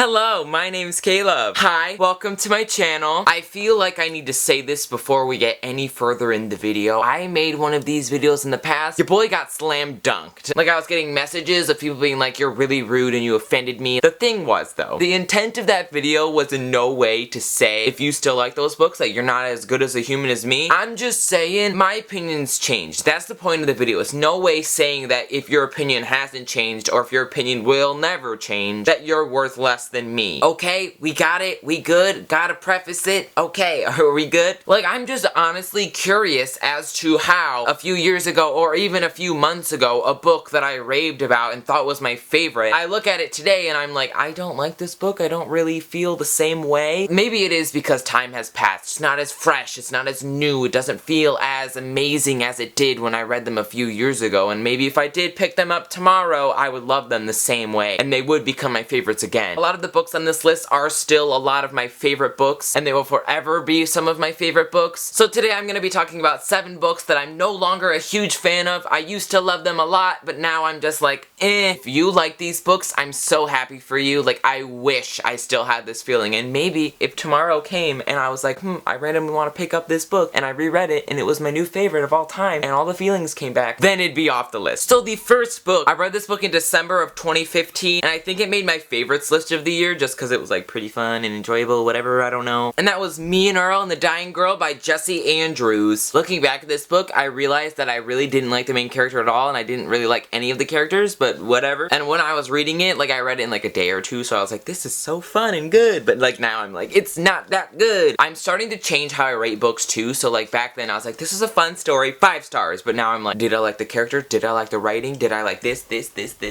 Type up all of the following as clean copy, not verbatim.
Hello, my name's Caleb. Hi, welcome to my channel. I feel like I need to say this before we get any further in the video. I made one of these videos in the past. Your boy got slam dunked. Like, I was getting messages of people being like, you're really rude and you offended me. The thing was, though, the intent of that video was in no way to say, if you still like those books, that you're not as good as a human as me. I'm just saying, my opinion's changed. That's the point of the video. It's no way saying that if your opinion hasn't changed, or if your opinion will never change, that you're worth less than me. Okay, we got it, we good, gotta preface it, okay, are we good? Like, I'm just honestly curious as to how, a few years ago, or even a few months ago, a book that I raved about and thought was my favorite, I look at it today and I'm like, I don't like this book, I don't really feel the same way. Maybe it is because time has passed, it's not as fresh, it's not as new, it doesn't feel as amazing as it did when I read them a few years ago, and maybe if I did pick them up tomorrow, I would love them the same way, and they would become my favorites again. A lot of the books on this list are still a lot of my favorite books, and they will forever be some of my favorite books. So today I'm going to be talking about 7 books that I'm no longer a huge fan of. I used to love them a lot, but now I'm just like, eh. If you like these books, I'm so happy for you. Like, I wish I still had this feeling, and maybe if tomorrow came and I was like, I randomly want to pick up this book, and I reread it, and it was my new favorite of all time, and all the feelings came back, then it'd be off the list. So the first book, I read this book in December of 2015, and I think it made my favorites list of the year just because it was like pretty fun and enjoyable, whatever, I don't know. And that was Me and Earl and the Dying Girl by Jessie Andrews. Looking back at this book, I realized that I really didn't like the main character at all, and I didn't really like any of the characters, but whatever. And when I was reading it, like, I read it in like a day or two, so I was like, this is so fun and good, but like now I'm like, it's not that good. I'm starting to change how I rate books too, so like back then I was like, this is a fun story, 5 stars, but now I'm like, did I like the character? Did I like the writing? Did I like this?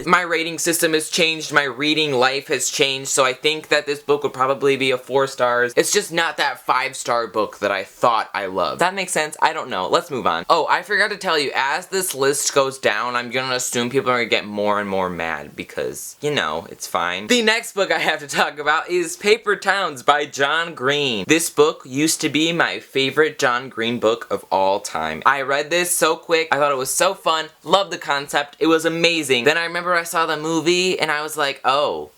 My rating system has changed, my reading life has changed, so I think that this book would probably be a 4 stars. It's just not that 5-star book that I thought I loved. That makes sense? I don't know. Let's move on. Oh, I forgot to tell you, as this list goes down, I'm gonna assume people are gonna get more and more mad because, you know, it's fine. The next book I have to talk about is Paper Towns by John Green. This book used to be my favorite John Green book of all time. I read this so quick, I thought it was so fun, loved the concept, it was amazing. Then I remember I saw the movie and I was like, oh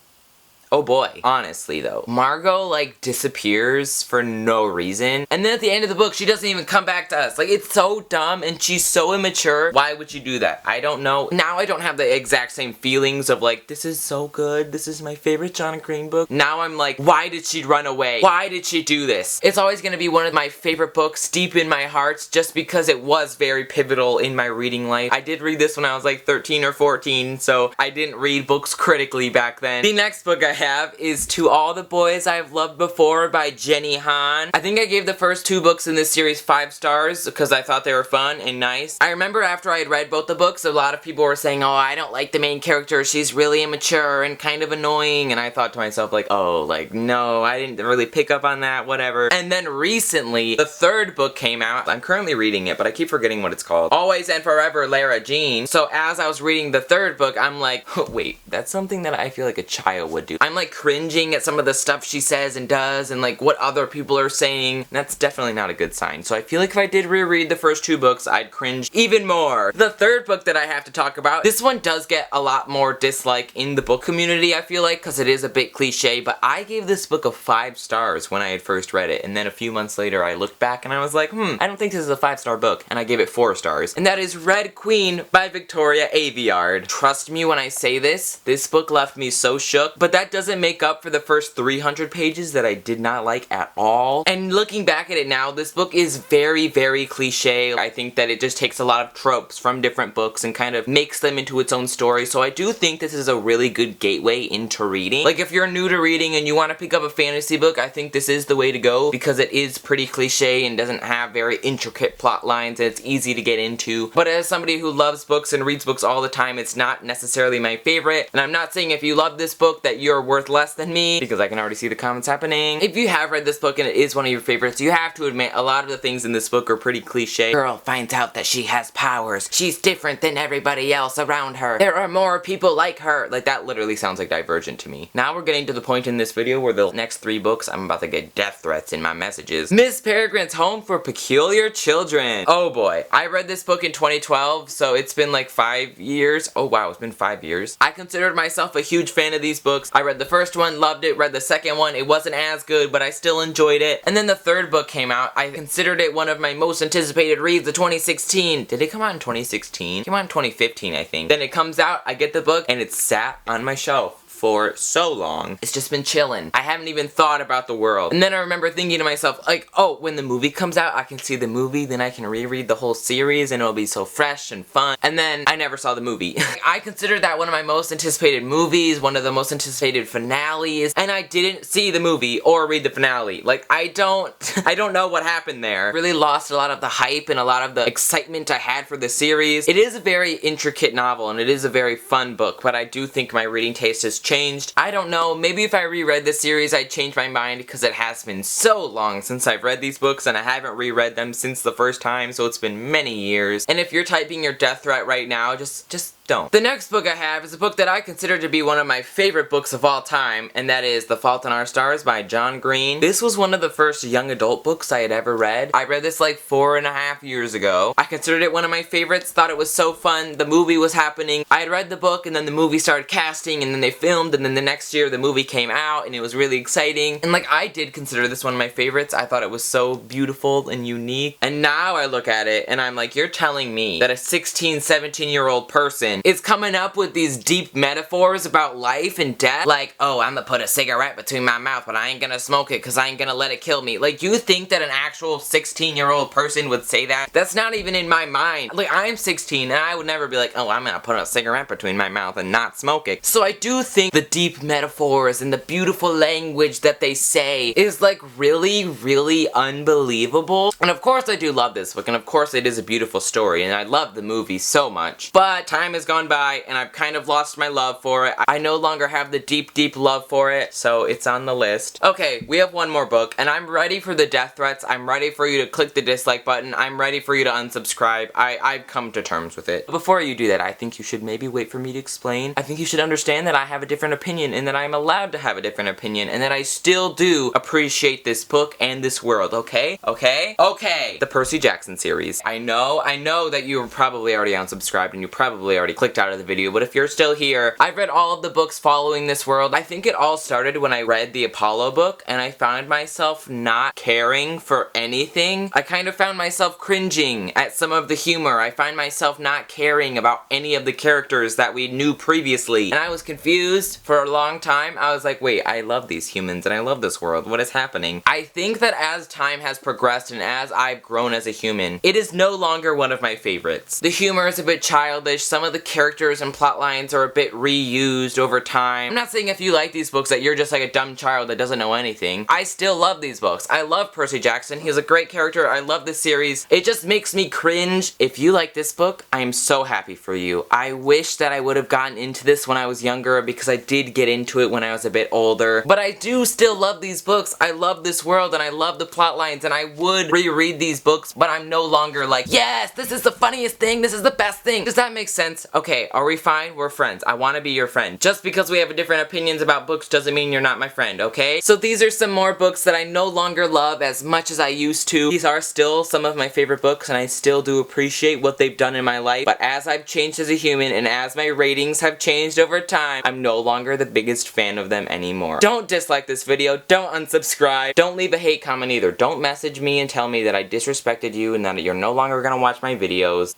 boy. Honestly though, Margot like disappears for no reason, and then at the end of the book she doesn't even come back to us. Like, it's so dumb and she's so immature. Why would you do that? I don't know. Now I don't have the exact same feelings of like, this is so good, this is my favorite John Green book. Now I'm like, why did she run away? Why did she do this? It's always gonna be one of my favorite books deep in my heart just because it was very pivotal in my reading life. I did read this when I was like 13 or 14, so I didn't read books critically back then. The next book I have is To All the Boys I've Loved Before by Jenny Han. I think I gave the first 2 books in this series 5 stars because I thought they were fun and nice. I remember after I had read both the books, a lot of people were saying, oh, I don't like the main character, she's really immature and kind of annoying, and I thought to myself like, oh, like, no, I didn't really pick up on that, whatever. And then recently, the 3rd book came out. I'm currently reading it, but I keep forgetting what it's called. Always and Forever, Lara Jean. So as I was reading the 3rd book, I'm like, oh, wait, that's something that I feel like a child would do. I'm like cringing at some of the stuff she says and does and like what other people are saying. That's definitely not a good sign. So I feel like if I did reread the first 2 books, I'd cringe even more. The 3rd book that I have to talk about, this one does get a lot more dislike in the book community, I feel like, because it is a bit cliche, but I gave this book a 5 stars when I had first read it, and then a few months later I looked back and I was like, I don't think this is a 5-star book, and I gave it 4 stars. And that is Red Queen by Victoria Aveyard. Trust me when I say this book left me so shook, but that doesn't make up for the first 300 pages that I did not like at all. And looking back at it now, this book is very, very cliche. I think that it just takes a lot of tropes from different books and kind of makes them into its own story, so I do think this is a really good gateway into reading. Like, if you're new to reading and you want to pick up a fantasy book, I think this is the way to go because it is pretty cliche and doesn't have very intricate plot lines and it's easy to get into. But as somebody who loves books and reads books all the time, it's not necessarily my favorite, and I'm not saying if you love this book that you're worth less than me, because I can already see the comments happening. If you have read this book and it is one of your favorites, you have to admit a lot of the things in this book are pretty cliche. Girl finds out that she has powers. She's different than everybody else around her. There are more people like her. Like, that literally sounds like Divergent to me. Now we're getting to the point in this video where the next 3 books, I'm about to get death threats in my messages. Miss Peregrine's Home for Peculiar Children. Oh boy. I read this book in 2012, so it's been like 5 years. Oh wow, it's been 5 years. I considered myself a huge fan of these books. I read read the first one, loved it, read the second one, it wasn't as good, but I still enjoyed it. And then the third book came out. I considered it one of my most anticipated reads of 2016. Did it come out in 2016? It came out in 2015, I think. Then it comes out, I get the book, and it's sat on my shelf for so long. It's just been chilling. I haven't even thought about the world. And then I remember thinking to myself, like, oh, when the movie comes out, I can see the movie, then I can reread the whole series, and it'll be so fresh and fun. And then I never saw the movie. I considered that one of my most anticipated movies, one of the most anticipated finales, and I didn't see the movie or read the finale. Like, I don't know what happened there. Really lost a lot of the hype and a lot of the excitement I had for the series. It is a very intricate novel, and it is a very fun book, but I do think my reading taste has changed. I don't know, maybe if I reread this series I'd change my mind because it has been so long since I've read these books and I haven't reread them since the first time, so it's been many years. And if you're typing your death threat right now, just don't. The next book I have is a book that I consider to be one of my favorite books of all time, and that is The Fault in Our Stars by John Green. This was one of the first young adult books I had ever read. I read this like 4.5 years ago. I considered it one of my favorites, thought it was so fun. The movie was happening. I had read the book and then the movie started casting and then they filmed and then the next year the movie came out and it was really exciting. And like I did consider this one of my favorites. I thought it was so beautiful and unique. And now I look at it and I'm like, you're telling me that a 16, 17-year-old person is coming up with these deep metaphors about life and death? Like, oh, I'm gonna put a cigarette between my mouth, but I ain't gonna smoke it because I ain't gonna let it kill me. Like, you think that an actual 16-year-old person would say that? That's not even in my mind. Like, I'm 16 and I would never be like, oh, I'm gonna put a cigarette between my mouth and not smoke it. So I do think the deep metaphors and the beautiful language that they say is like really, really unbelievable. And of course I do love this book, and of course it is a beautiful story, and I love the movie so much. But time has gone by and I've kind of lost my love for it. I no longer have the deep, deep love for it, so it's on the list. Okay, we have one more book, and I'm ready for the death threats. I'm ready for you to click the dislike button. I'm ready for you to unsubscribe. I've come to terms with it. But before you do that, I think you should maybe wait for me to explain. I think you should understand that I have a different opinion, and that I'm allowed to have a different opinion, and that I still do appreciate this book and this world, okay? Okay? Okay! The Percy Jackson series. I know that you were probably already unsubscribed, and you probably already clicked out of the video, but if you're still here, I've read all of the books following this world. I think it all started when I read the Apollo book, and I found myself not caring for anything. I kind of found myself cringing at some of the humor. I find myself not caring about any of the characters that we knew previously, and I was confused for a long time. I was like, wait, I love these humans, and I love this world. What is happening? I think that as time has progressed, and as I've grown as a human, it is no longer one of my favorites. The humor is a bit childish. Some of the characters and plot lines are a bit reused over time. I'm not saying if you like these books that you're just like a dumb child that doesn't know anything. I still love these books. I love Percy Jackson. He's a great character. I love this series. It just makes me cringe. If you like this book, I am so happy for you. I wish that I would have gotten into this when I was younger, because I did get into it when I was a bit older. But I do still love these books. I love this world and I love the plot lines, and I would reread these books, but I'm no longer like, yes, this is the funniest thing, this is the best thing. Does that make sense? Okay, are we fine? We're friends. I want to be your friend. Just because we have different opinions about books doesn't mean you're not my friend, okay? So these are some more books that I no longer love as much as I used to. These are still some of my favorite books, and I still do appreciate what they've done in my life, but as I've changed as a human and as my ratings have changed over time, I'm no longer the biggest fan of them anymore. Don't dislike this video, don't unsubscribe, don't leave a hate comment either. Don't message me and tell me that I disrespected you and that you're no longer gonna watch my videos.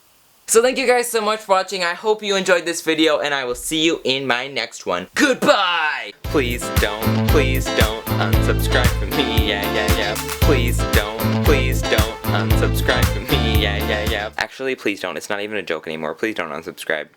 So thank you guys so much for watching. I hope you enjoyed this video, and I will see you in my next one. Goodbye! Please don't unsubscribe from me, yeah. Please don't unsubscribe from me, yeah. Actually, please don't. It's not even a joke anymore. Please don't unsubscribe.